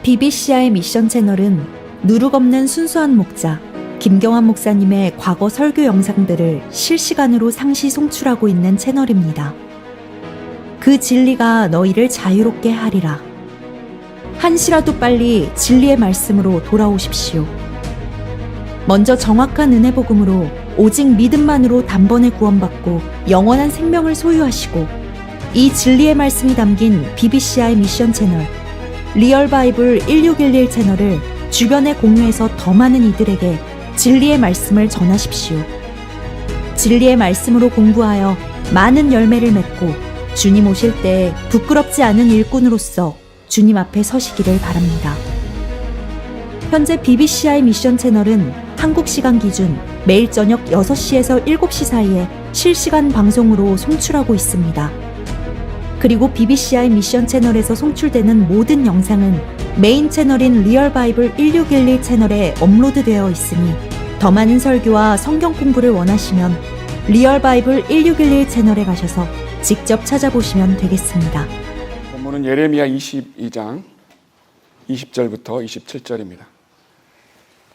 BBCI 미션 채널은 누룩 없는 순수한 목자 김경환 목사님의 과거 설교 영상들을 실시간으로 상시 송출하고 있는 채널입니다. 그 진리가 너희를 자유롭게 하리라. 한시라도 빨리 진리의 말씀으로 돌아오십시오. 먼저 정확한 은혜 복음으로 오직 믿음만으로 단번에 구원받고 영원한 생명을 소유하시고, 이 진리의 말씀이 담긴 BBCI 미션 채널 리얼 바이블 1611 채널을 주변에 공유해서 더 많은 이들에게 진리의 말씀을 전하십시오. 진리의 말씀으로 공부하여 많은 열매를 맺고 주님 오실 때 부끄럽지 않은 일꾼으로서 주님 앞에 서시기를 바랍니다. 현재 BBCI 미션 채널은 한국 시간 기준 매일 저녁 6시에서 7시 사이에 실시간 방송으로 송출하고 있습니다. 그리고 BBCI 미션 채널에서 송출되는 모든 영상은 메인 채널인 리얼 바이블 1611 채널에 업로드되어 있으니, 더 많은 설교와 성경 공부를 원하시면 리얼 바이블 1611 채널에 가셔서 직접 찾아보시면 되겠습니다. 본문은 예레미야 22장 20절부터 27절입니다.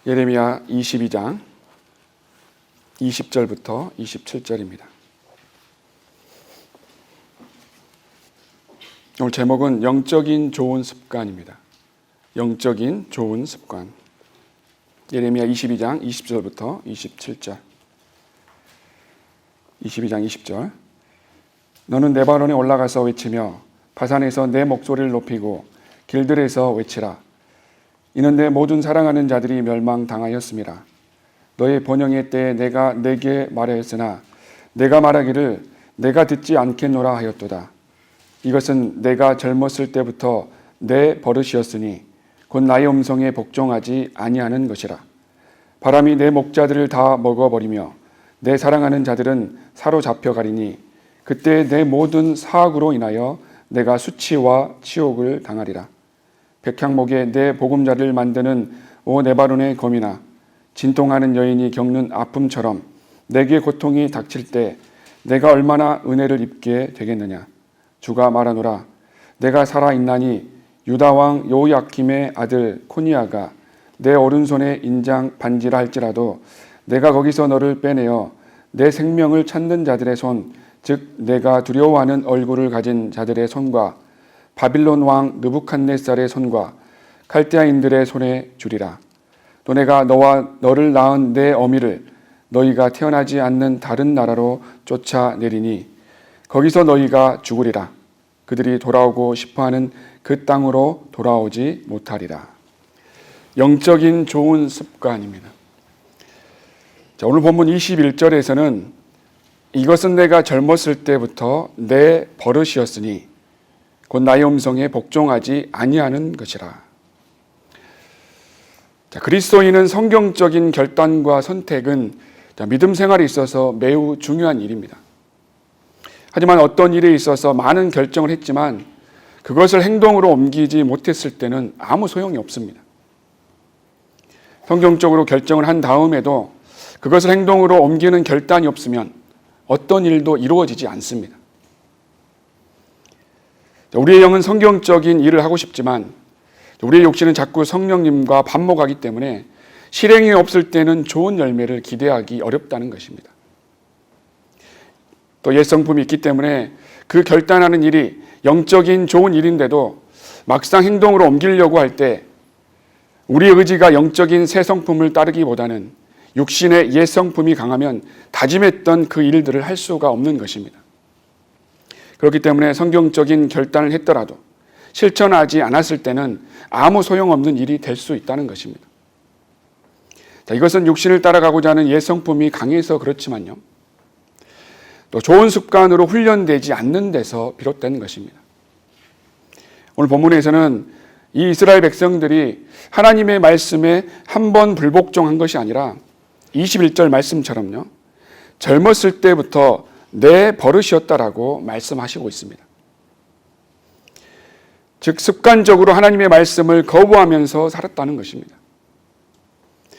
예레미야 22장 20절부터 27절입니다. 오늘 제목은 영적인 좋은 습관입니다. 영적인 좋은 습관. 예레미야 22장 20절부터 27절. 22장 20절. 너는 레바논에 올라가서 외치며 바산에서 내 목소리를 높이고 길들에서 외치라. 이는 내 모든 사랑하는 자들이 멸망당하였음이라. 너의 번영의 때에 내가 내게 말하였으나 내가 말하기를 내가 듣지 않겠노라 하였도다. 이것은 내가 젊었을 때부터 내 버릇이었으니 곧 나의 음성에 복종하지 아니하는 것이라. 바람이 내 목자들을 다 먹어버리며 내 사랑하는 자들은 사로잡혀 가리니 그때 내 모든 사악으로 인하여 내가 수치와 치욕을 당하리라. 백향목에 내 보금자리를 만드는 오 네바논의 검이나 진통하는 여인이 겪는 아픔처럼 내게 고통이 닥칠 때 내가 얼마나 은혜를 입게 되겠느냐. 주가 말하노라. 내가 살아있나니 유다 왕 요야킴의 아들 코니아가 내 오른손에 인장 반지라 할지라도 내가 거기서 너를 빼내어 내 생명을 찾는 자들의 손, 즉 내가 두려워하는 얼굴을 가진 자들의 손과 바빌론 왕 느부갓네살의 손과 칼데아인들의 손에 주리라. 또 내가 너와 너를 낳은 내 어미를 너희가 태어나지 않는 다른 나라로 쫓아내리니 거기서 너희가 죽으리라. 그들이 돌아오고 싶어하는 그 땅으로 돌아오지 못하리라. 영적인 좋은 습관입니다. 자, 오늘 본문 21절에서는 이것은 내가 젊었을 때부터 내 버릇이었으니 곧 나의 음성에 복종하지 아니하는 것이라. 자, 그리스도인은 성경적인 결단과 선택은 믿음 생활에 있어서 매우 중요한 일입니다. 하지만 어떤 일에 있어서 많은 결정을 했지만 그것을 행동으로 옮기지 못했을 때는 아무 소용이 없습니다. 성경적으로 결정을 한 다음에도 그것을 행동으로 옮기는 결단이 없으면 어떤 일도 이루어지지 않습니다. 우리의 영은 성경적인 일을 하고 싶지만 우리의 욕심은 자꾸 성령님과 반목하기 때문에 실행이 없을 때는 좋은 열매를 기대하기 어렵다는 것입니다. 또 옛성품이 있기 때문에 그 결단하는 일이 영적인 좋은 일인데도 막상 행동으로 옮기려고 할 때 우리의 의지가 영적인 새 성품을 따르기보다는 육신의 옛 성품이 강하면 다짐했던 그 일들을 할 수가 없는 것입니다. 그렇기 때문에 성경적인 결단을 했더라도 실천하지 않았을 때는 아무 소용없는 일이 될 수 있다는 것입니다. 자, 이것은 육신을 따라가고자 하는 옛 성품이 강해서 그렇지만요, 또 좋은 습관으로 훈련되지 않는 데서 비롯된 것입니다. 오늘 본문에서는 이 이스라엘 백성들이 하나님의 말씀에 한 번 불복종한 것이 아니라 21절 말씀처럼요, 젊었을 때부터 내 버릇이었다라고 말씀하시고 있습니다. 즉 습관적으로 하나님의 말씀을 거부하면서 살았다는 것입니다.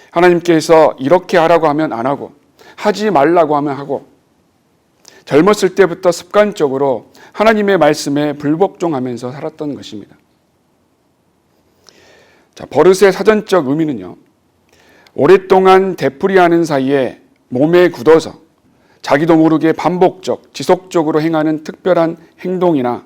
하나님께서 이렇게 하라고 하면 안 하고 하지 말라고 하면 하고 젊었을 때부터 습관적으로 하나님의 말씀에 불복종하면서 살았던 것입니다. 자, 버릇의 사전적 의미는요, 오랫동안 되풀이하는 사이에 몸에 굳어서 자기도 모르게 반복적, 지속적으로 행하는 특별한 행동이나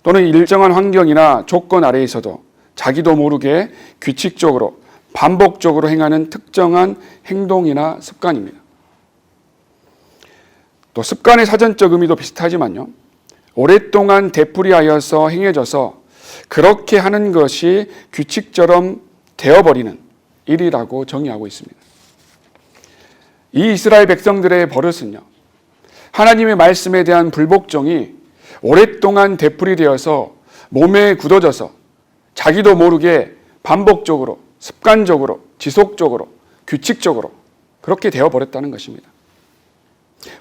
또는 일정한 환경이나 조건 아래에서도 자기도 모르게 규칙적으로, 반복적으로 행하는 특정한 행동이나 습관입니다. 또 습관의 사전적 의미도 비슷하지만요, 오랫동안 되풀이하여서 행해져서 그렇게 하는 것이 규칙처럼 되어버리는 일이라고 정의하고 있습니다. 이 이스라엘 백성들의 버릇은요, 하나님의 말씀에 대한 불복종이 오랫동안 되풀이되어서 몸에 굳어져서 자기도 모르게 반복적으로, 습관적으로, 지속적으로, 규칙적으로 그렇게 되어버렸다는 것입니다.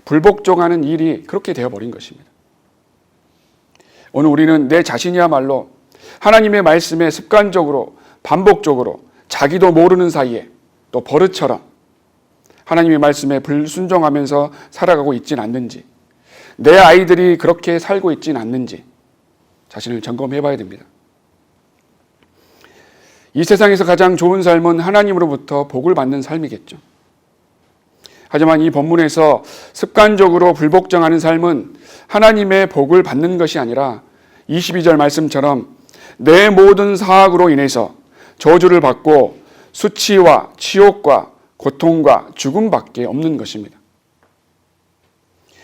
불복종하는 일이 그렇게 되어버린 것입니다. 오늘 우리는 내 자신이야말로 하나님의 말씀에 습관적으로, 반복적으로, 자기도 모르는 사이에 또 버릇처럼 하나님의 말씀에 불순종하면서 살아가고 있진 않는지, 내 아이들이 그렇게 살고 있진 않는지 자신을 점검해 봐야 됩니다. 이 세상에서 가장 좋은 삶은 하나님으로부터 복을 받는 삶이겠죠. 하지만 이 본문에서 습관적으로 불복종하는 삶은 하나님의 복을 받는 것이 아니라 22절 말씀처럼 내 모든 사악으로 인해서 저주를 받고 수치와 치욕과 고통과 죽음밖에 없는 것입니다.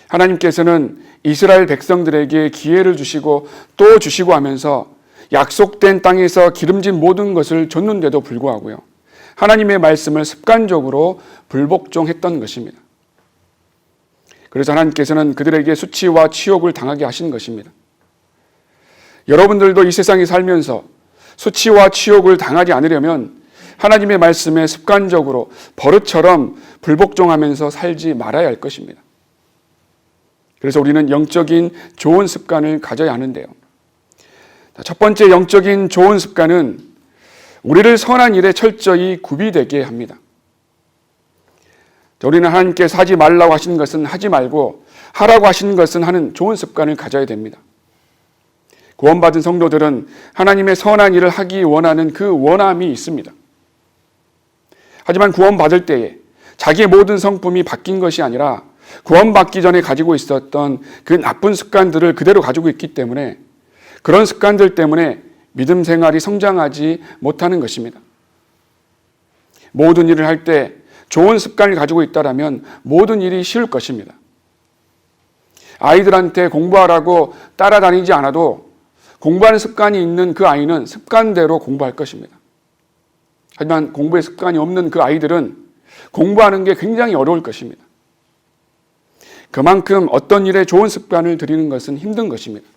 하나님께서는 이스라엘 백성들에게 기회를 주시고 또 주시고 하면서 약속된 땅에서 기름진 모든 것을 줬는데도 불구하고요, 하나님의 말씀을 습관적으로 불복종했던 것입니다. 그래서 하나님께서는 그들에게 수치와 치욕을 당하게 하신 것입니다. 여러분들도 이 세상에 살면서 수치와 치욕을 당하지 않으려면 하나님의 말씀에 습관적으로 버릇처럼 불복종하면서 살지 말아야 할 것입니다. 그래서 우리는 영적인 좋은 습관을 가져야 하는데요, 첫 번째 영적인 좋은 습관은 우리를 선한 일에 철저히 구비되게 합니다. 우리는 하나님께서 하지 말라고 하신 것은 하지 말고 하라고 하신 것은 하는 좋은 습관을 가져야 됩니다. 구원받은 성도들은 하나님의 선한 일을 하기 원하는 그 원함이 있습니다. 하지만 구원받을 때에 자기의 모든 성품이 바뀐 것이 아니라 구원받기 전에 가지고 있었던 그 나쁜 습관들을 그대로 가지고 있기 때문에 그런 습관들 때문에 믿음 생활이 성장하지 못하는 것입니다. 모든 일을 할 때 좋은 습관을 가지고 있다면 모든 일이 쉬울 것입니다. 아이들한테 공부하라고 따라다니지 않아도 공부하는 습관이 있는 그 아이는 습관대로 공부할 것입니다. 하지만 공부에 습관이 없는 그 아이들은 공부하는 게 굉장히 어려울 것입니다. 그만큼 어떤 일에 좋은 습관을 들이는 것은 힘든 것입니다.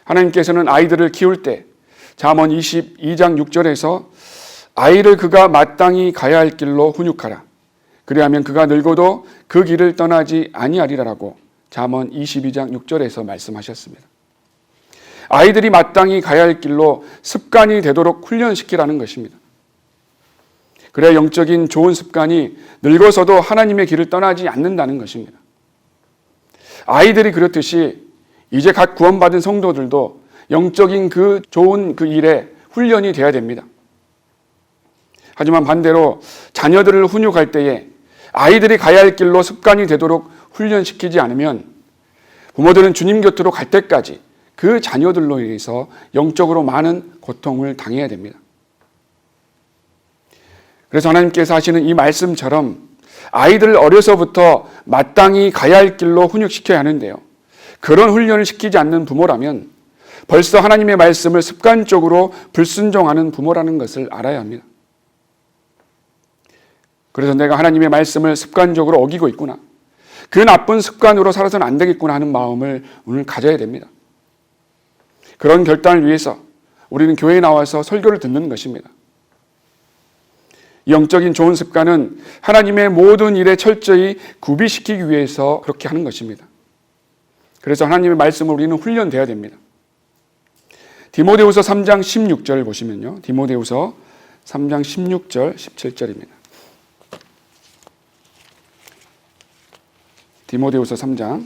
하나님께서는 아이들을 키울 때 잠언 22장 6절에서 아이를 그가 마땅히 가야 할 길로 훈육하라. 그리하면 그가 늙어도 그 길을 떠나지 아니하리라라고 잠언 22장 6절에서 말씀하셨습니다. 아이들이 마땅히 가야 할 길로 습관이 되도록 훈련시키라는 것입니다. 그래야 영적인 좋은 습관이 늙어서도 하나님의 길을 떠나지 않는다는 것입니다. 아이들이 그렇듯이 이제 각 구원받은 성도들도 영적인 그 좋은 그 일에 훈련이 돼야 됩니다. 하지만 반대로 자녀들을 훈육할 때에 아이들이 가야 할 길로 습관이 되도록 훈련시키지 않으면 부모들은 주님 곁으로 갈 때까지 그 자녀들로 인해서 영적으로 많은 고통을 당해야 됩니다. 그래서 하나님께서 하시는 이 말씀처럼 아이들을 어려서부터 마땅히 가야 할 길로 훈육시켜야 하는데요, 그런 훈련을 시키지 않는 부모라면 벌써 하나님의 말씀을 습관적으로 불순종하는 부모라는 것을 알아야 합니다. 그래서 내가 하나님의 말씀을 습관적으로 어기고 있구나, 그 나쁜 습관으로 살아서는 안 되겠구나 하는 마음을 오늘 가져야 됩니다. 그런 결단을 위해서 우리는 교회에 나와서 설교를 듣는 것입니다. 영적인 좋은 습관은 하나님의 모든 일에 철저히 구비시키기 위해서 그렇게 하는 것입니다. 그래서 하나님의 말씀을 우리는 훈련돼야 됩니다. 디모데후서 3장 16절 보시면요, 디모데후서 3장 16절 17절입니다. 디모데후서 3장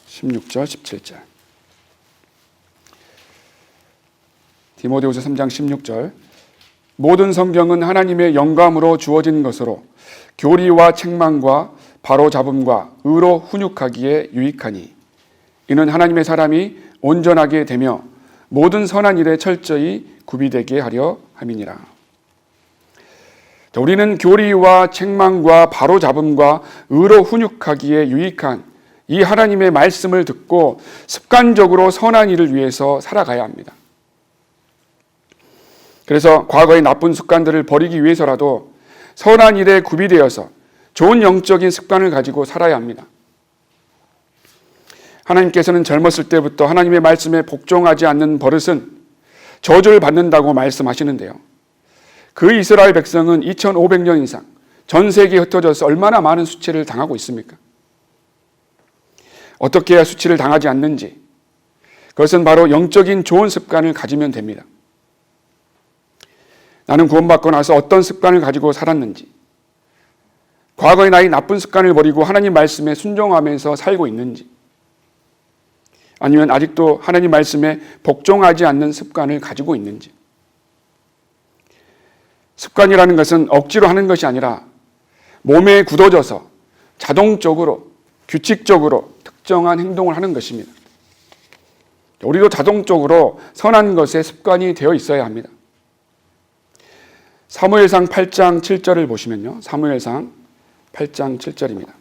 16절 17절. 디모데후서 3장 16절. 모든 성경은 하나님의 영감으로 주어진 것으로 교리와 책망과 바로잡음과 의로 훈육하기에 유익하니 이는 하나님의 사람이 온전하게 되며 모든 선한 일에 철저히 구비되게 하려 함이니라. 우리는 교리와 책망과 바로잡음과 의로 훈육하기에 유익한 이 하나님의 말씀을 듣고 습관적으로 선한 일을 위해서 살아가야 합니다. 그래서 과거의 나쁜 습관들을 버리기 위해서라도 선한 일에 구비되어서 좋은 영적인 습관을 가지고 살아야 합니다. 하나님께서는 젊었을 때부터 하나님의 말씀에 복종하지 않는 버릇은 저주를 받는다고 말씀하시는데요. 그 이스라엘 백성은 2500년 이상 전 세계에 흩어져서 얼마나 많은 수치를 당하고 있습니까? 어떻게 해야 수치를 당하지 않는지, 그것은 바로 영적인 좋은 습관을 가지면 됩니다. 나는 구원받고 나서 어떤 습관을 가지고 살았는지, 과거의 나의 나쁜 습관을 버리고 하나님 말씀에 순종하면서 살고 있는지, 아니면 아직도 하나님 말씀에 복종하지 않는 습관을 가지고 있는지. 습관이라는 것은 억지로 하는 것이 아니라 몸에 굳어져서 자동적으로, 규칙적으로 특정한 행동을 하는 것입니다. 우리도 자동적으로 선한 것에 습관이 되어 있어야 합니다. 사무엘상 8장 7절을 보시면요. 사무엘상 8장 7절입니다.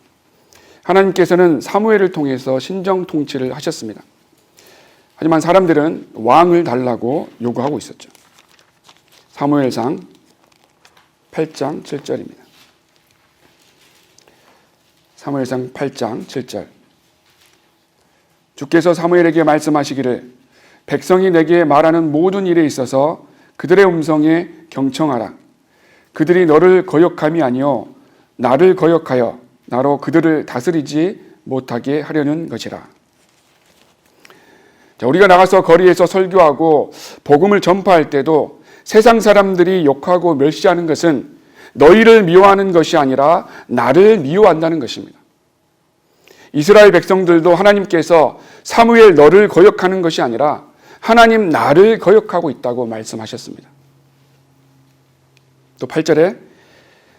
하나님께서는 사무엘을 통해서 신정 통치를 하셨습니다. 하지만 사람들은 왕을 달라고 요구하고 있었죠. 사무엘상 8장 7절입니다. 사무엘상 8장 7절. 주께서 사무엘에게 말씀하시기를 백성이 내게 말하는 모든 일에 있어서 그들의 음성에 경청하라. 그들이 너를 거역함이 아니요 나를 거역하여 나로 그들을 다스리지 못하게 하려는 것이라. 자, 우리가 나가서 거리에서 설교하고 복음을 전파할 때도 세상 사람들이 욕하고 멸시하는 것은 너희를 미워하는 것이 아니라 나를 미워한다는 것입니다. 이스라엘 백성들도 하나님께서 사무엘 너를 거역하는 것이 아니라 하나님 나를 거역하고 있다고 말씀하셨습니다. 또 8절에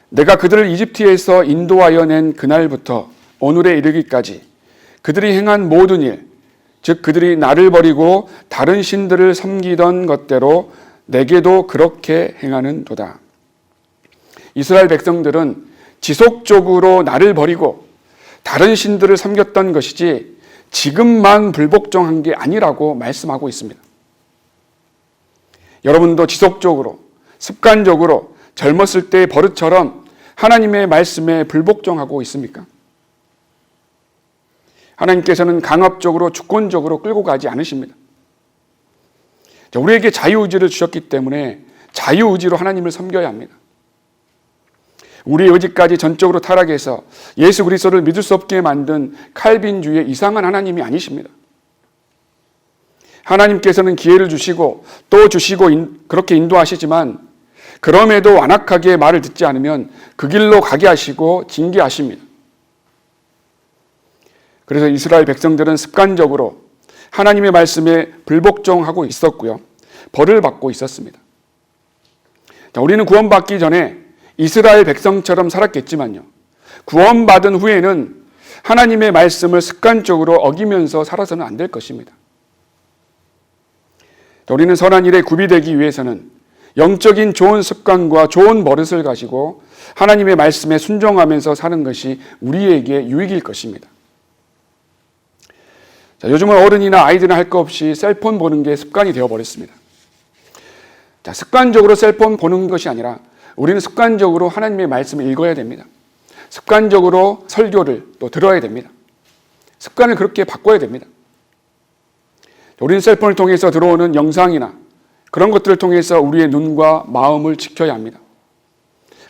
내가 그들을 이집트에서 인도하여 낸 그날부터 오늘에 이르기까지 그들이 행한 모든 일, 즉 그들이 나를 버리고 다른 신들을 섬기던 것대로 내게도 그렇게 행하는도다. 이스라엘 백성들은 지속적으로 나를 버리고 다른 신들을 섬겼던 것이지 지금만 불복종한 게 아니라고 말씀하고 있습니다. 여러분도 지속적으로, 습관적으로 젊었을 때의 버릇처럼 하나님의 말씀에 불복종하고 있습니까? 하나님께서는 강압적으로, 주권적으로 끌고 가지 않으십니다. 우리에게 자유의지를 주셨기 때문에 자유의지로 하나님을 섬겨야 합니다. 우리의 의지까지 전적으로 타락해서 예수 그리스도를 믿을 수 없게 만든 칼빈주의의 이상한 하나님이 아니십니다. 하나님께서는 기회를 주시고 또 주시고 그렇게 인도하시지만 그럼에도 완악하게 말을 듣지 않으면 그 길로 가게 하시고 징계하십니다. 그래서 이스라엘 백성들은 습관적으로 하나님의 말씀에 불복종하고 있었고요. 벌을 받고 있었습니다. 우리는 구원받기 전에 이스라엘 백성처럼 살았겠지만요. 구원받은 후에는 하나님의 말씀을 습관적으로 어기면서 살아서는 안 될 것입니다. 우리는 선한 일에 구비되기 위해서는 영적인 좋은 습관과 좋은 버릇을 가지고 하나님의 말씀에 순종하면서 사는 것이 우리에게 유익일 것입니다. 자, 요즘은 어른이나 아이들은 할 거 없이 셀폰 보는 게 습관이 되어버렸습니다. 자, 습관적으로 셀폰 보는 것이 아니라 우리는 습관적으로 하나님의 말씀을 읽어야 됩니다. 습관적으로 설교를 또 들어야 됩니다. 습관을 그렇게 바꿔야 됩니다. 우리는 셀폰을 통해서 들어오는 영상이나 그런 것들을 통해서 우리의 눈과 마음을 지켜야 합니다.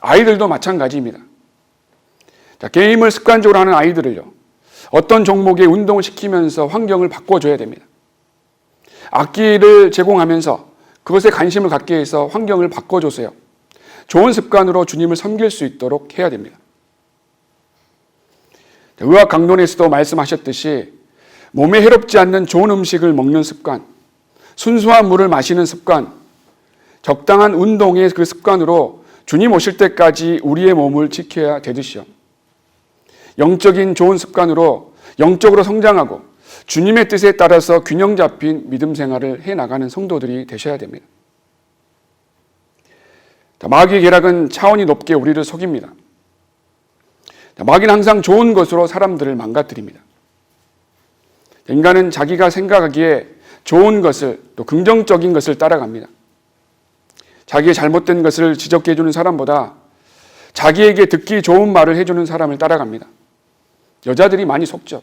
아이들도 마찬가지입니다. 자, 게임을 습관적으로 하는 아이들을요, 어떤 종목의 운동을 시키면서 환경을 바꿔줘야 됩니다. 악기를 제공하면서 그것에 관심을 갖게 해서 환경을 바꿔줘서요, 좋은 습관으로 주님을 섬길 수 있도록 해야 됩니다. 의학 강론에서도 말씀하셨듯이 몸에 해롭지 않는 좋은 음식을 먹는 습관, 순수한 물을 마시는 습관, 적당한 운동의 그 습관으로 주님 오실 때까지 우리의 몸을 지켜야 되듯이요. 영적인 좋은 습관으로 영적으로 성장하고 주님의 뜻에 따라서 균형 잡힌 믿음 생활을 해나가는 성도들이 되셔야 됩니다. 마귀의 계략은 차원이 높게 우리를 속입니다. 마귀는 항상 좋은 것으로 사람들을 망가뜨립니다. 인간은 자기가 생각하기에 좋은 것을, 또 긍정적인 것을 따라갑니다. 자기의 잘못된 것을 지적해 주는 사람보다 자기에게 듣기 좋은 말을 해주는 사람을 따라갑니다. 여자들이 많이 속죠.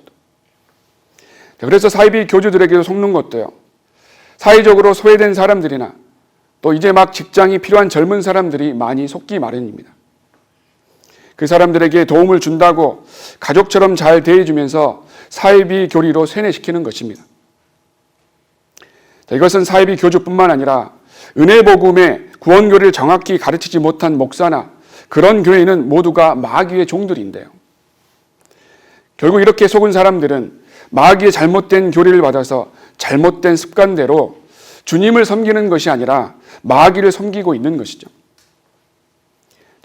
그래서 사이비 교주들에게도 속는 것도요. 사회적으로 소외된 사람들이나 또 이제 막 직장이 필요한 젊은 사람들이 많이 속기 마련입니다. 그 사람들에게 도움을 준다고 가족처럼 잘 대해주면서 사이비 교리로 세뇌시키는 것입니다. 이것은 사이비 교주뿐만 아니라 은혜복음의 구원교리를 정확히 가르치지 못한 목사나 그런 교회는 모두가 마귀의 종들인데요. 결국 이렇게 속은 사람들은 마귀의 잘못된 교리를 받아서 잘못된 습관대로 주님을 섬기는 것이 아니라 마귀를 섬기고 있는 것이죠.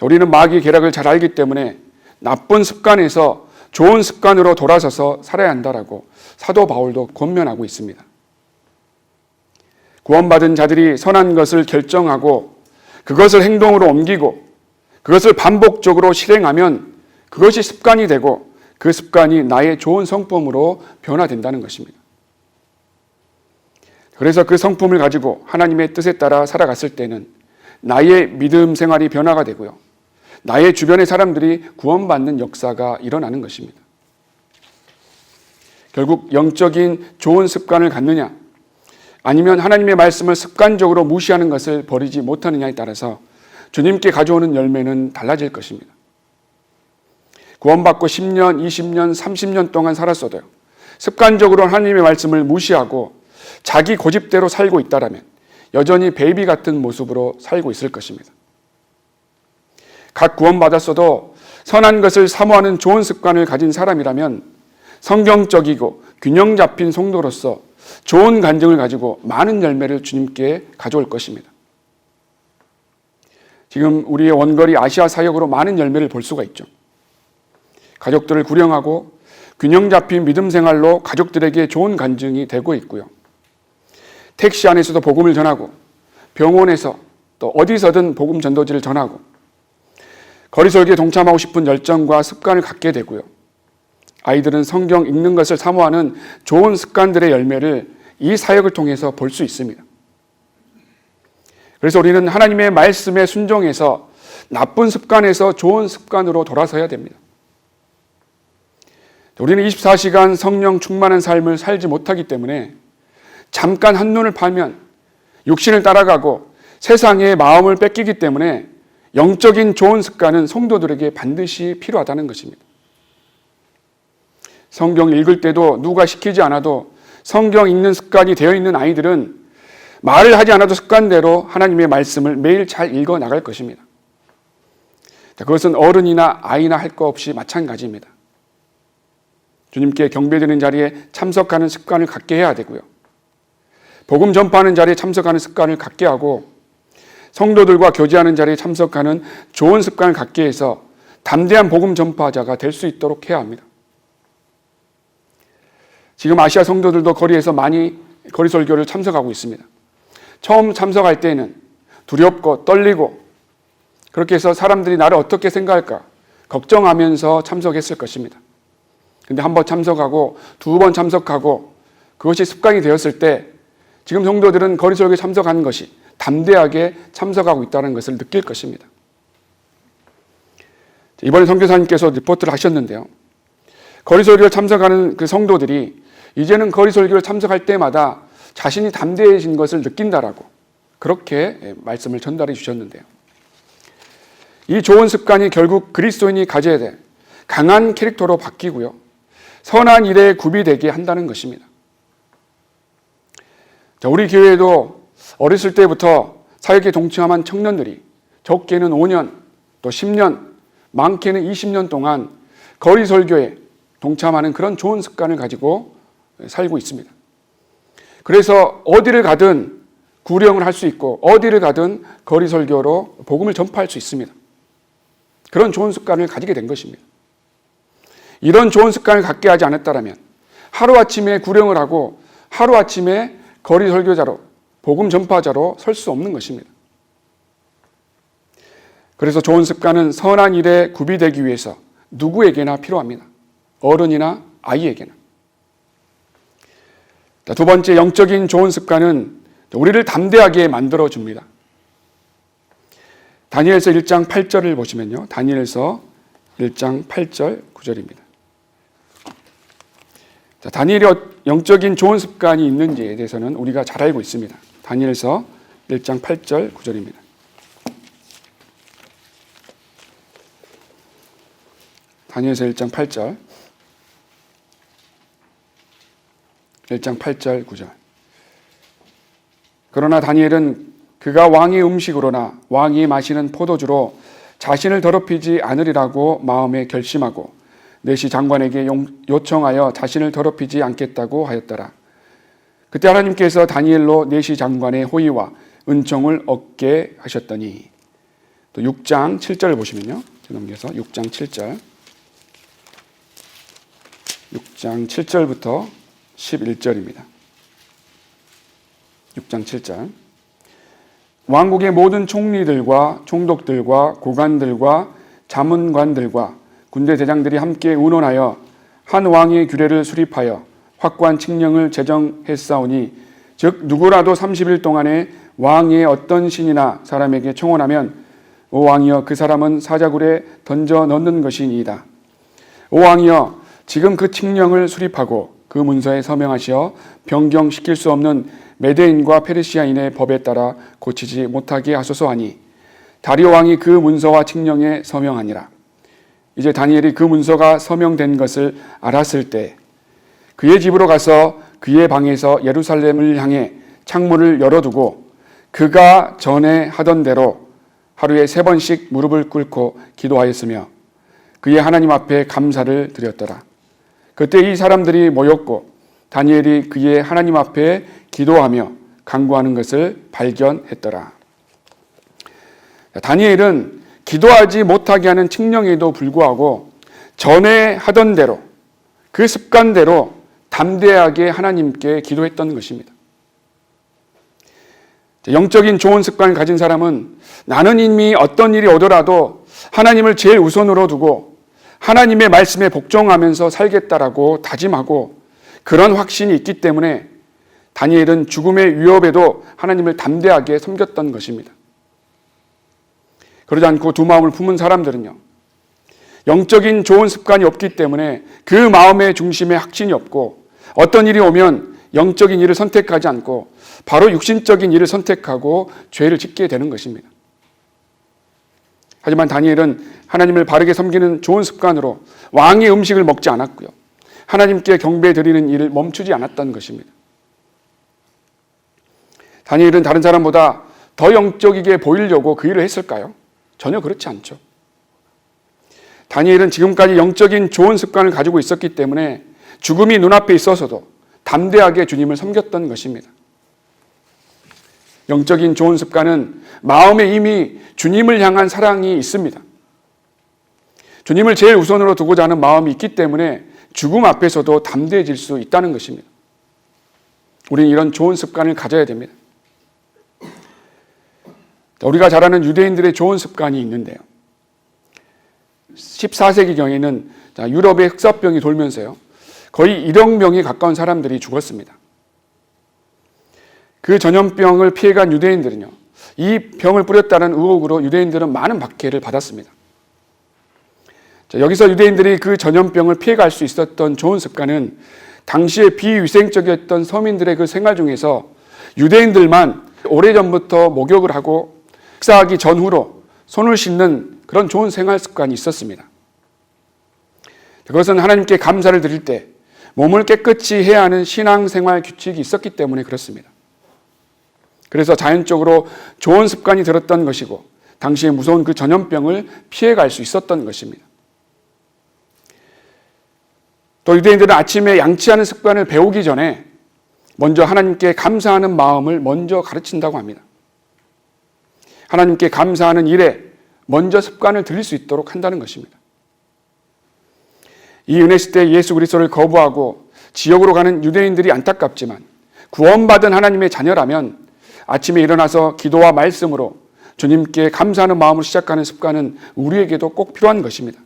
우리는 마귀의 계략을 잘 알기 때문에 나쁜 습관에서 좋은 습관으로 돌아서서 살아야 한다라고 사도 바울도 권면하고 있습니다. 구원받은 자들이 선한 것을 결정하고 그것을 행동으로 옮기고 그것을 반복적으로 실행하면 그것이 습관이 되고 그 습관이 나의 좋은 성품으로 변화된다는 것입니다. 그래서 그 성품을 가지고 하나님의 뜻에 따라 살아갔을 때는 나의 믿음 생활이 변화가 되고요. 나의 주변의 사람들이 구원받는 역사가 일어나는 것입니다. 결국 영적인 좋은 습관을 갖느냐 아니면 하나님의 말씀을 습관적으로 무시하는 것을 버리지 못하느냐에 따라서 주님께 가져오는 열매는 달라질 것입니다. 구원받고 10년, 20년, 30년 동안 살았어도요. 습관적으로 하나님의 말씀을 무시하고 자기 고집대로 살고 있다라면 여전히 베이비 같은 모습으로 살고 있을 것입니다. 각 구원받았어도 선한 것을 사모하는 좋은 습관을 가진 사람이라면 성경적이고 균형 잡힌 성도로서 좋은 간증을 가지고 많은 열매를 주님께 가져올 것입니다. 지금 우리의 원거리 아시아 사역으로 많은 열매를 볼 수가 있죠. 가족들을 구령하고 균형 잡힌 믿음 생활로 가족들에게 좋은 간증이 되고 있고요. 택시 안에서도 복음을 전하고 병원에서 또 어디서든 복음 전도지를 전하고 거리설교에 동참하고 싶은 열정과 습관을 갖게 되고요. 아이들은 성경 읽는 것을 사모하는 좋은 습관들의 열매를 이 사역을 통해서 볼 수 있습니다. 그래서 우리는 하나님의 말씀에 순종해서 나쁜 습관에서 좋은 습관으로 돌아서야 됩니다. 우리는 24시간 성령 충만한 삶을 살지 못하기 때문에 잠깐 한눈을 팔면 육신을 따라가고 세상의 마음을 뺏기기 때문에 영적인 좋은 습관은 성도들에게 반드시 필요하다는 것입니다. 성경 읽을 때도 누가 시키지 않아도 성경 읽는 습관이 되어 있는 아이들은 말을 하지 않아도 습관대로 하나님의 말씀을 매일 잘 읽어 나갈 것입니다. 그것은 어른이나 아이나 할 거 없이 마찬가지입니다. 주님께 경배드리는 자리에 참석하는 습관을 갖게 해야 되고요. 복음 전파하는 자리에 참석하는 습관을 갖게 하고 성도들과 교제하는 자리에 참석하는 좋은 습관을 갖게 해서 담대한 복음 전파자가 될 수 있도록 해야 합니다. 지금 아시아 성도들도 거리에서 많이 거리설교를 참석하고 있습니다. 처음 참석할 때는 두렵고 떨리고 그렇게 해서 사람들이 나를 어떻게 생각할까 걱정하면서 참석했을 것입니다. 근데 한 번 참석하고 두 번 참석하고 그것이 습관이 되었을 때 지금 성도들은 거리설교에 참석하는 것이 담대하게 참석하고 있다는 것을 느낄 것입니다. 이번에 선교사님께서 리포트를 하셨는데요. 거리설교에 참석하는 그 성도들이 이제는 거리설교를 참석할 때마다 자신이 담대해진 것을 느낀다라고 그렇게 말씀을 전달해 주셨는데요. 이 좋은 습관이 결국 그리스도인이 가져야 될 강한 캐릭터로 바뀌고요. 선한 일에 구비되게 한다는 것입니다. 우리 교회에도 어렸을 때부터 사역에 동참한 청년들이 적게는 5년, 또 10년, 많게는 20년 동안 거리설교에 동참하는 그런 좋은 습관을 가지고 살고 있습니다. 그래서 어디를 가든 구령을 할 수 있고 어디를 가든 거리 설교로 복음을 전파할 수 있습니다. 그런 좋은 습관을 가지게 된 것입니다. 이런 좋은 습관을 갖게 하지 않았다면 하루아침에 구령을 하고 하루아침에 거리 설교자로 복음 전파자로 설 수 없는 것입니다. 그래서 좋은 습관은 선한 일에 구비되기 위해서 누구에게나 필요합니다. 어른이나 아이에게나. 두 번째, 영적인 좋은 습관은 우리를 담대하게 만들어줍니다. 다니엘서 1장 8절을 보시면요. 다니엘서 1장 8절 9절입니다. 다니엘이 영적인 좋은 습관이 있는지에 대해서는 우리가 잘 알고 있습니다. 다니엘서 1장 8절 9절입니다. 다니엘서 1장 8절 9절. 그러나 다니엘은 그가 왕의 음식으로나 왕이 마시는 포도주로 자신을 더럽히지 않으리라고 마음에 결심하고 내시 장관에게 요청하여 자신을 더럽히지 않겠다고 하였더라. 그때 하나님께서 다니엘로 내시 장관의 호의와 은총을 얻게 하셨더니, 또 6장 7절을 보시면요. 넘겨서 6장 7절. 6장 7절부터 11절입니다. 6장 7절. 왕국의 모든 총리들과 총독들과 고관들과 자문관들과 군대 대장들이 함께 의논하여 한 왕의 규례를 수립하여 확고한 칙령을 제정했사오니, 즉 누구라도 30일 동안에 왕의 어떤 신이나 사람에게 청혼하면 오 왕이여 그 사람은 사자굴에 던져 넣는 것이니이다. 오 왕이여 지금 그 칙령을 수립하고 그 문서에 서명하시어 변경시킬 수 없는 메대인과 페르시아인의 법에 따라 고치지 못하게 하소서 하니, 다리오 왕이 그 문서와 칙령에 서명하니라. 이제 다니엘이 그 문서가 서명된 것을 알았을 때 그의 집으로 가서 그의 방에서 예루살렘을 향해 창문을 열어두고 그가 전에 하던 대로 하루에 3번씩 무릎을 꿇고 기도하였으며 그의 하나님 앞에 감사를 드렸더라. 그때 이 사람들이 모였고 다니엘이 그의 하나님 앞에 기도하며 간구하는 것을 발견했더라. 다니엘은 기도하지 못하게 하는 칙령에도 불구하고 전에 하던 대로 그 습관대로 담대하게 하나님께 기도했던 것입니다. 영적인 좋은 습관을 가진 사람은 나는 이미 어떤 일이 오더라도 하나님을 제일 우선으로 두고 하나님의 말씀에 복종하면서 살겠다라고 다짐하고 그런 확신이 있기 때문에 다니엘은 죽음의 위협에도 하나님을 담대하게 섬겼던 것입니다. 그러지 않고 두 마음을 품은 사람들은요, 영적인 좋은 습관이 없기 때문에 그 마음의 중심에 확신이 없고 어떤 일이 오면 영적인 일을 선택하지 않고 바로 육신적인 일을 선택하고 죄를 짓게 되는 것입니다. 하지만 다니엘은 하나님을 바르게 섬기는 좋은 습관으로 왕의 음식을 먹지 않았고요, 하나님께 경배 드리는 일을 멈추지 않았던 것입니다. 다니엘은 다른 사람보다 더 영적이게 보이려고 그 일을 했을까요? 전혀 그렇지 않죠. 다니엘은 지금까지 영적인 좋은 습관을 가지고 있었기 때문에 죽음이 눈앞에 있어서도 담대하게 주님을 섬겼던 것입니다. 영적인 좋은 습관은 마음에 이미 주님을 향한 사랑이 있습니다. 주님을 제일 우선으로 두고자 하는 마음이 있기 때문에 죽음 앞에서도 담대해질 수 있다는 것입니다. 우리는 이런 좋은 습관을 가져야 됩니다. 우리가 잘 아는 유대인들의 좋은 습관이 있는데요. 14세기경에는 유럽의 흑사병이 돌면서요, 거의 1억 명에 가까운 사람들이 죽었습니다. 그 전염병을 피해간 유대인들은요, 이 병을 뿌렸다는 의혹으로 유대인들은 많은 박해를 받았습니다. 여기서 유대인들이 그 전염병을 피해갈 수 있었던 좋은 습관은 당시에 비위생적이었던 서민들의 그 생활 중에서 유대인들만 오래전부터 목욕을 하고 식사하기 전후로 손을 씻는 그런 좋은 생활 습관이 있었습니다. 그것은 하나님께 감사를 드릴 때 몸을 깨끗이 해야 하는 신앙생활 규칙이 있었기 때문에 그렇습니다. 그래서 자연적으로 좋은 습관이 들었던 것이고 당시에 무서운 그 전염병을 피해갈 수 있었던 것입니다. 또 유대인들은 아침에 양치하는 습관을 배우기 전에 먼저 하나님께 감사하는 마음을 먼저 가르친다고 합니다. 하나님께 감사하는 일에 먼저 습관을 들일 수 있도록 한다는 것입니다. 이 은혜 시대 예수 그리스도를 거부하고 지옥으로 가는 유대인들이 안타깝지만 구원받은 하나님의 자녀라면 아침에 일어나서 기도와 말씀으로 주님께 감사하는 마음으로 시작하는 습관은 우리에게도 꼭 필요한 것입니다.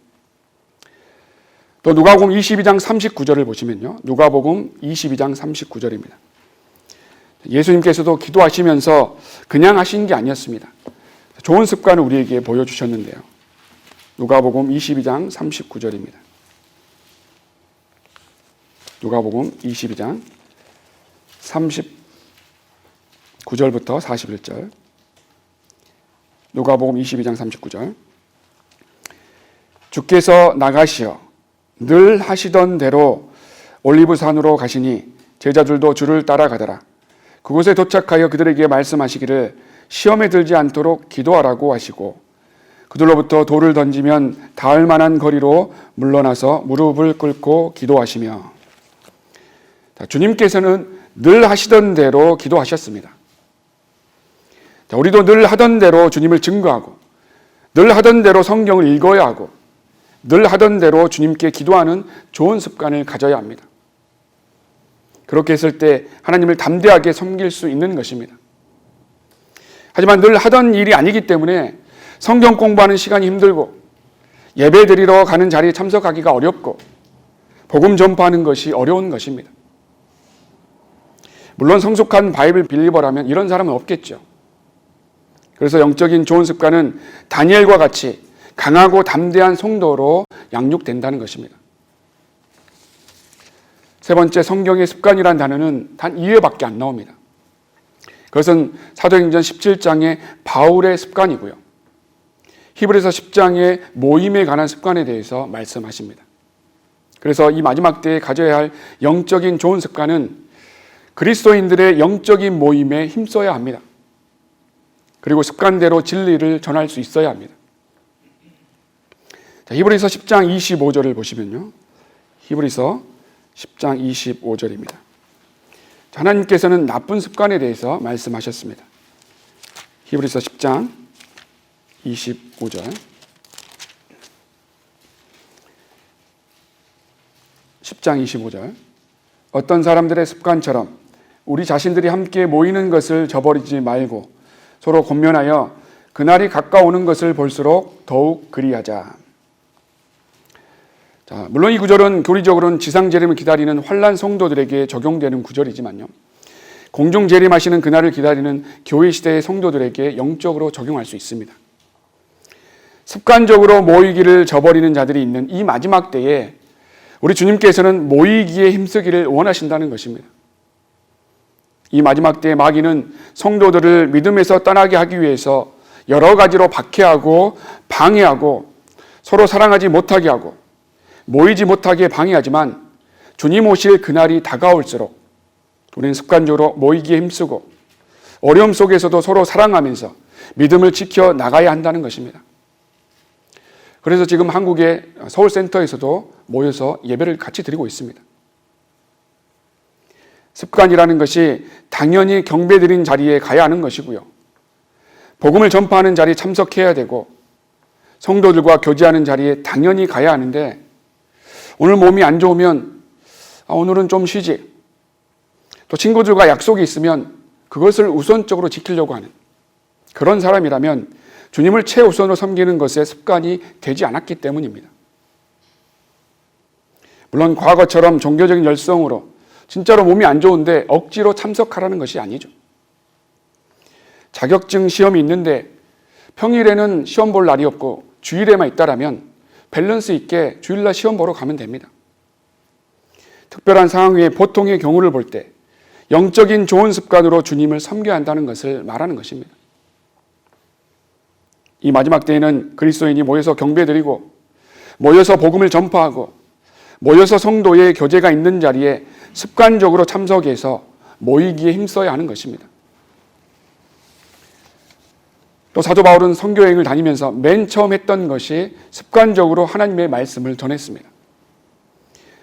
또 누가복음 22장 39절을 보시면요. 누가복음 22장 39절입니다. 예수님께서도 기도하시면서 그냥 하신 게 아니었습니다. 좋은 습관을 우리에게 보여주셨는데요. 누가복음 22장 39절입니다. 누가복음 22장 39절부터 41절. 누가복음 22장 39절. 주께서 나가시어 늘 하시던 대로 올리브산으로 가시니 제자들도 주를 따라가더라. 그곳에 도착하여 그들에게 말씀하시기를 시험에 들지 않도록 기도하라고 하시고 그들로부터 돌을 던지면 닿을 만한 거리로 물러나서 무릎을 꿇고 기도하시며. 주님께서는 늘 하시던 대로 기도하셨습니다. 우리도 늘 하던 대로 주님을 증거하고 늘 하던 대로 성경을 읽어야 하고 늘 하던 대로 주님께 기도하는 좋은 습관을 가져야 합니다. 그렇게 했을 때 하나님을 담대하게 섬길 수 있는 것입니다. 하지만 늘 하던 일이 아니기 때문에 성경 공부하는 시간이 힘들고 예배 드리러 가는 자리에 참석하기가 어렵고 복음 전파하는 것이 어려운 것입니다. 물론 성숙한 바이블 빌리버라면 이런 사람은 없겠죠. 그래서 영적인 좋은 습관은 다니엘과 같이 강하고 담대한 성도로 양육된다는 것입니다. 세 번째, 성경의 습관이라는 단어는 단 2회밖에 안 나옵니다. 그것은 사도행전 17장의 바울의 습관이고요. 히브리서 10장의 모임에 관한 습관에 대해서 말씀하십니다. 그래서 이 마지막 때에 가져야 할 영적인 좋은 습관은 그리스도인들의 영적인 모임에 힘써야 합니다. 그리고 습관대로 진리를 전할 수 있어야 합니다. 자, 히브리서 10장 25절을 보시면요. 히브리서 10장 25절입니다. 하나님께서는 나쁜 습관에 대해서 말씀하셨습니다. 히브리서 10장 25절. 10장 25절. 어떤 사람들의 습관처럼 우리 자신들이 함께 모이는 것을 저버리지 말고 서로 권면하여 그날이 가까우는 것을 볼수록 더욱 그리하자. 자, 물론 이 구절은 교리적으로는 지상 재림을 기다리는 환난 성도들에게 적용되는 구절이지만요. 공중 재림하시는 그날을 기다리는 교회 시대의 성도들에게 영적으로 적용할 수 있습니다. 습관적으로 모이기를 저버리는 자들이 있는 이 마지막 때에 우리 주님께서는 모이기에 힘쓰기를 원하신다는 것입니다. 이 마지막 때에 마귀는 성도들을 믿음에서 떠나게 하기 위해서 여러 가지로 박해하고 방해하고 서로 사랑하지 못하게 하고 모이지 못하게 방해하지만 주님 오실 그날이 다가올수록 우리는 습관적으로 모이기에 힘쓰고 어려움 속에서도 서로 사랑하면서 믿음을 지켜 나가야 한다는 것입니다. 그래서 지금 한국의 서울센터에서도 모여서 예배를 같이 드리고 있습니다. 습관이라는 것이 당연히 경배드린 자리에 가야 하는 것이고요. 복음을 전파하는 자리에 참석해야 되고 성도들과 교제하는 자리에 당연히 가야 하는데 오늘 몸이 안 좋으면 오늘은 좀 쉬지. 또 친구들과 약속이 있으면 그것을 우선적으로 지키려고 하는 그런 사람이라면 주님을 최우선으로 섬기는 것에 습관이 되지 않았기 때문입니다. 물론 과거처럼 종교적인 열성으로 진짜로 몸이 안 좋은데 억지로 참석하라는 것이 아니죠. 자격증 시험이 있는데 평일에는 시험 볼 날이 없고 주일에만 있다라면 밸런스 있게 주일날 시험 보러 가면 됩니다. 특별한 상황 외에 보통의 경우를 볼 때 영적인 좋은 습관으로 주님을 섬겨야 한다는 것을 말하는 것입니다. 이 마지막 때에는 그리스도인이 모여서 경배드리고 모여서 복음을 전파하고 모여서 성도의 교제가 있는 자리에 습관적으로 참석해서 모이기에 힘써야 하는 것입니다. 또 사도 바울은 선교여행을 다니면서 맨 처음 했던 것이 습관적으로 하나님의 말씀을 전했습니다.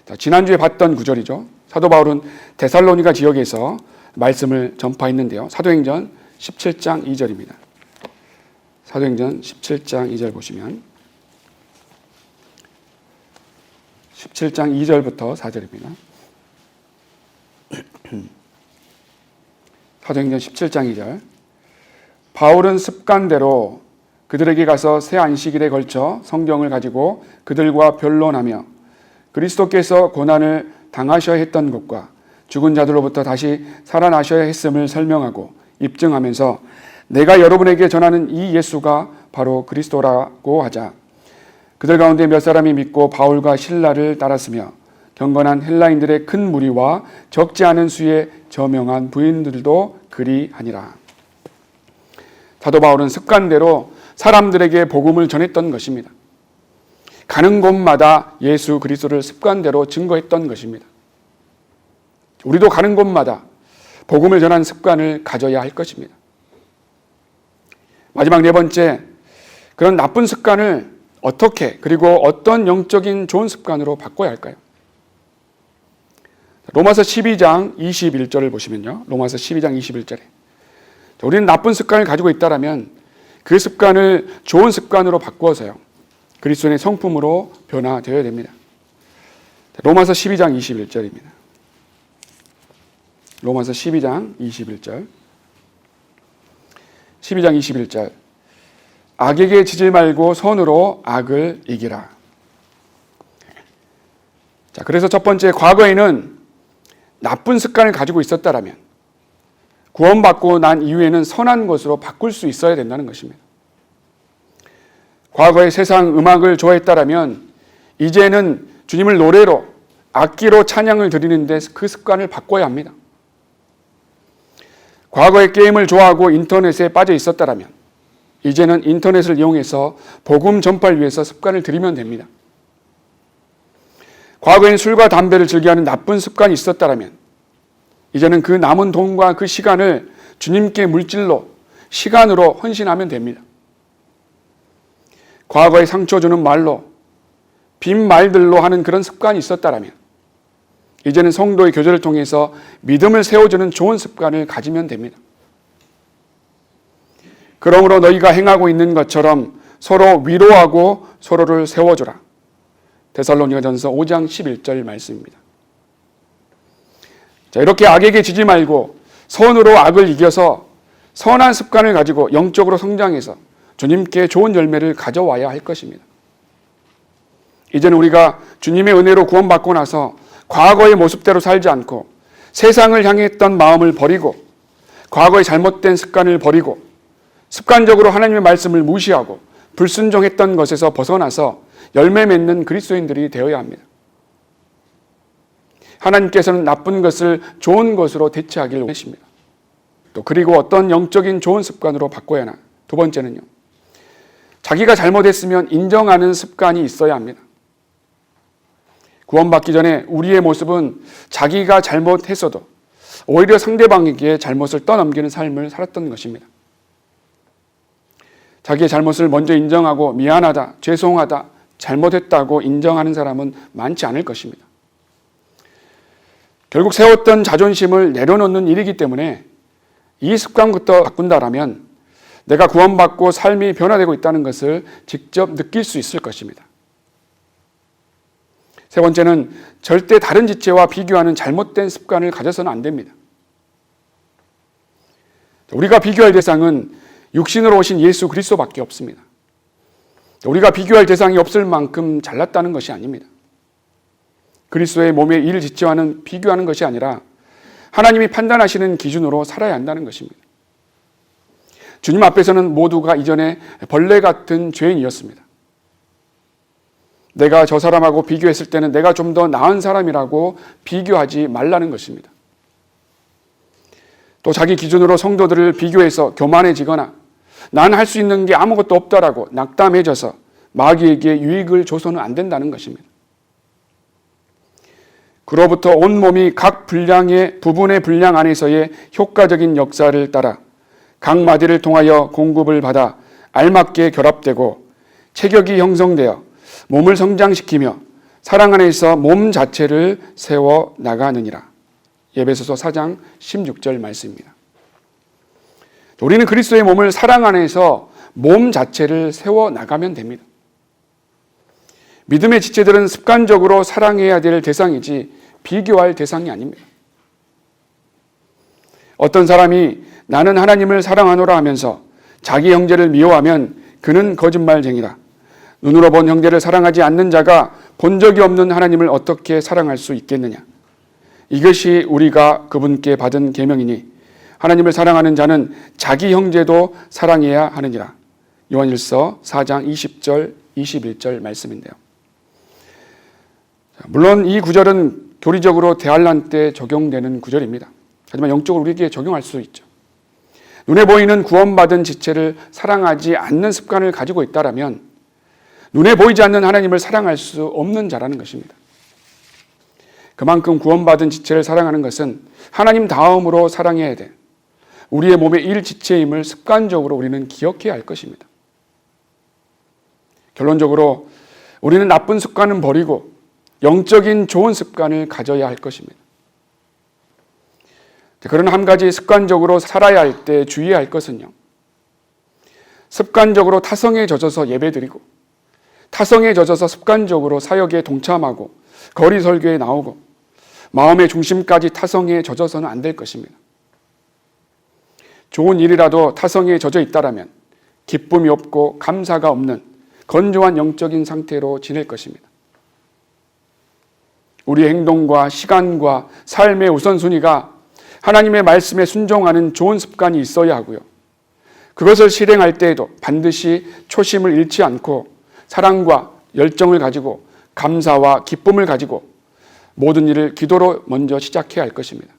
자, 지난주에 봤던 구절이죠. 사도 바울은 데살로니가 지역에서 말씀을 전파했는데요. 사도행전 17장 2절입니다. 사도행전 17장 2절 보시면 17장 2절부터 4절입니다. 사도행전 17장 2절. 바울은 습관대로 그들에게 가서 새 안식일에 걸쳐 성경을 가지고 그들과 변론하며 그리스도께서 고난을 당하셔야 했던 것과 죽은 자들로부터 다시 살아나셔야 했음을 설명하고 입증하면서 내가 여러분에게 전하는 이 예수가 바로 그리스도라고 하자 그들 가운데 몇 사람이 믿고 바울과 실라를 따랐으며 경건한 헬라인들의 큰 무리와 적지 않은 수의 저명한 부인들도 그리하니라. 사도 바울은 습관대로 사람들에게 복음을 전했던 것입니다. 가는 곳마다 예수 그리스도를 습관대로 증거했던 것입니다. 우리도 가는 곳마다 복음을 전하는 습관을 가져야 할 것입니다. 마지막 네 번째, 그런 나쁜 습관을 어떻게 그리고 어떤 영적인 좋은 습관으로 바꿔야 할까요? 로마서 12장 21절을 보시면요. 로마서 12장 21절에 우리는 나쁜 습관을 가지고 있다면 그 습관을 좋은 습관으로 바꾸어서요. 그리스도의 성품으로 변화되어야 됩니다. 로마서 12장 21절입니다. 로마서 12장 21절. 12장 21절. 악에게 지지 말고 선으로 악을 이기라. 자, 그래서 첫 번째, 과거에는 나쁜 습관을 가지고 있었다라면 구원받고 난 이후에는 선한 것으로 바꿀 수 있어야 된다는 것입니다. 과거에 세상 음악을 좋아했다라면 이제는 주님을 노래로 악기로 찬양을 드리는데 그 습관을 바꿔야 합니다. 과거에 게임을 좋아하고 인터넷에 빠져 있었다라면 이제는 인터넷을 이용해서 복음 전파를 위해서 습관을 들이면 됩니다. 과거에는 술과 담배를 즐겨하는 나쁜 습관이 있었다라면 이제는 그 남은 돈과 그 시간을 주님께 물질로, 시간으로 헌신하면 됩니다. 과거에 상처 주는 말로, 빈 말들로 하는 그런 습관이 있었다라면 이제는 성도의 교제를 통해서 믿음을 세워주는 좋은 습관을 가지면 됩니다. 그러므로 너희가 행하고 있는 것처럼 서로 위로하고 서로를 세워주라. 데살로니가전서 5장 11절 말씀입니다. 자, 이렇게 악에게 지지 말고 선으로 악을 이겨서 선한 습관을 가지고 영적으로 성장해서 주님께 좋은 열매를 가져와야 할 것입니다. 이제는 우리가 주님의 은혜로 구원받고 나서 과거의 모습대로 살지 않고 세상을 향했던 마음을 버리고 과거의 잘못된 습관을 버리고 습관적으로 하나님의 말씀을 무시하고 불순종했던 것에서 벗어나서 열매 맺는 그리스도인들이 되어야 합니다. 하나님께서는 나쁜 것을 좋은 것으로 대체하기를 원하십니다. 또 그리고 어떤 영적인 좋은 습관으로 바꿔야 하나? 두 번째는요. 자기가 잘못했으면 인정하는 습관이 있어야 합니다. 구원받기 전에 우리의 모습은 자기가 잘못했어도 오히려 상대방에게 잘못을 떠넘기는 삶을 살았던 것입니다. 자기의 잘못을 먼저 인정하고 미안하다, 죄송하다, 잘못했다고 인정하는 사람은 많지 않을 것입니다. 결국 세웠던 자존심을 내려놓는 일이기 때문에 이 습관부터 바꾼다라면 내가 구원받고 삶이 변화되고 있다는 것을 직접 느낄 수 있을 것입니다. 세 번째는 절대 다른 지체와 비교하는 잘못된 습관을 가져서는 안 됩니다. 우리가 비교할 대상은 육신으로 오신 예수 그리스도밖에 없습니다. 우리가 비교할 대상이 없을 만큼 잘났다는 것이 아닙니다. 그리스도의 몸의 일 지체와는 비교하는 것이 아니라 하나님이 판단하시는 기준으로 살아야 한다는 것입니다. 주님 앞에서는 모두가 이전에 벌레 같은 죄인이었습니다. 내가 저 사람하고 비교했을 때는 내가 좀 더 나은 사람이라고 비교하지 말라는 것입니다. 또 자기 기준으로 성도들을 비교해서 교만해지거나 난 할 수 있는 게 아무것도 없다라고 낙담해져서 마귀에게 유익을 줘서는 안 된다는 것입니다. 그로부터 온 몸이 각 부분의 분량 안에서의 효과적인 역사를 따라 각 마디를 통하여 공급을 받아 알맞게 결합되고 체격이 형성되어 몸을 성장시키며 사랑 안에서 몸 자체를 세워 나가느니라. 에베소서 4장 16절 말씀입니다. 우리는 그리스도의 몸을 사랑 안에서 몸 자체를 세워 나가면 됩니다. 믿음의 지체들은 습관적으로 사랑해야 될 대상이지 비교할 대상이 아닙니다. 어떤 사람이 나는 하나님을 사랑하노라 하면서 자기 형제를 미워하면 그는 거짓말쟁이라. 눈으로 본 형제를 사랑하지 않는 자가 본 적이 없는 하나님을 어떻게 사랑할 수 있겠느냐. 이것이 우리가 그분께 받은 계명이니 하나님을 사랑하는 자는 자기 형제도 사랑해야 하느니라. 요한일서 4장 20절 21절 말씀인데요. 물론 이 구절은 교리적으로 대환란 때 적용되는 구절입니다. 하지만 영적으로 우리에게 적용할 수 있죠. 눈에 보이는 구원받은 지체를 사랑하지 않는 습관을 가지고 있다면 눈에 보이지 않는 하나님을 사랑할 수 없는 자라는 것입니다. 그만큼 구원받은 지체를 사랑하는 것은 하나님 다음으로 사랑해야 돼. 우리의 몸의 일지체임을 습관적으로 우리는 기억해야 할 것입니다. 결론적으로 우리는 나쁜 습관은 버리고 영적인 좋은 습관을 가져야 할 것입니다. 그러나 한 가지 습관적으로 살아야 할 때 주의해야 할 것은요. 습관적으로 타성에 젖어서 예배드리고 타성에 젖어서 습관적으로 사역에 동참하고 거리 설교에 나오고 마음의 중심까지 타성에 젖어서는 안 될 것입니다. 좋은 일이라도 타성에 젖어 있다라면 기쁨이 없고 감사가 없는 건조한 영적인 상태로 지낼 것입니다. 우리의 행동과 시간과 삶의 우선순위가 하나님의 말씀에 순종하는 좋은 습관이 있어야 하고요. 그것을 실행할 때에도 반드시 초심을 잃지 않고 사랑과 열정을 가지고 감사와 기쁨을 가지고 모든 일을 기도로 먼저 시작해야 할 것입니다.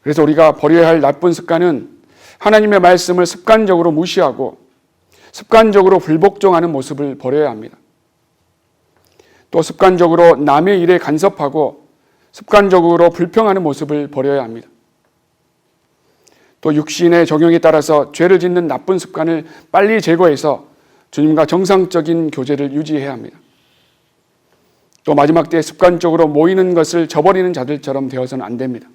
그래서 우리가 버려야 할 나쁜 습관은 하나님의 말씀을 습관적으로 무시하고 습관적으로 불복종하는 모습을 버려야 합니다. 또 습관적으로 남의 일에 간섭하고 습관적으로 불평하는 모습을 버려야 합니다. 또 육신의 적용에 따라서 죄를 짓는 나쁜 습관을 빨리 제거해서 주님과 정상적인 교제를 유지해야 합니다. 또 마지막 때 습관적으로 모이는 것을 저버리는 자들처럼 되어서는 안 됩니다.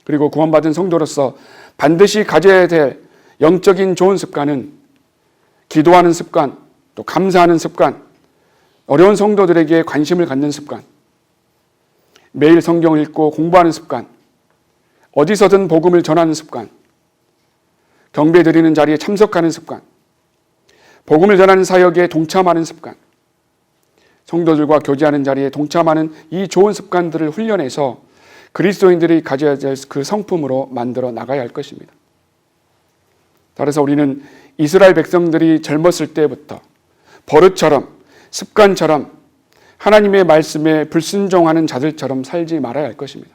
그리고 구원받은 성도로서 반드시 가져야 될 영적인 좋은 습관은 기도하는 습관, 또 감사하는 습관, 어려운 성도들에게 관심을 갖는 습관, 매일 성경을 읽고 공부하는 습관, 어디서든 복음을 전하는 습관, 경배 드리는 자리에 참석하는 습관, 복음을 전하는 사역에 동참하는 습관, 성도들과 교제하는 자리에 동참하는 이 좋은 습관들을 훈련해서 그리스도인들이 가져야 될 그 성품으로 만들어 나가야 할 것입니다. 따라서 우리는 이스라엘 백성들이 젊었을 때부터 버릇처럼 습관처럼 하나님의 말씀에 불순종하는 자들처럼 살지 말아야 할 것입니다.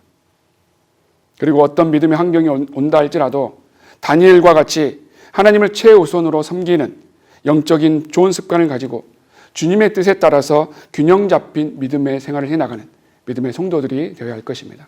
그리고 어떤 믿음의 환경이 온다 할지라도 다니엘과 같이 하나님을 최우선으로 섬기는 영적인 좋은 습관을 가지고 주님의 뜻에 따라서 균형 잡힌 믿음의 생활을 해나가는 믿음의 성도들이 되어야 할 것입니다.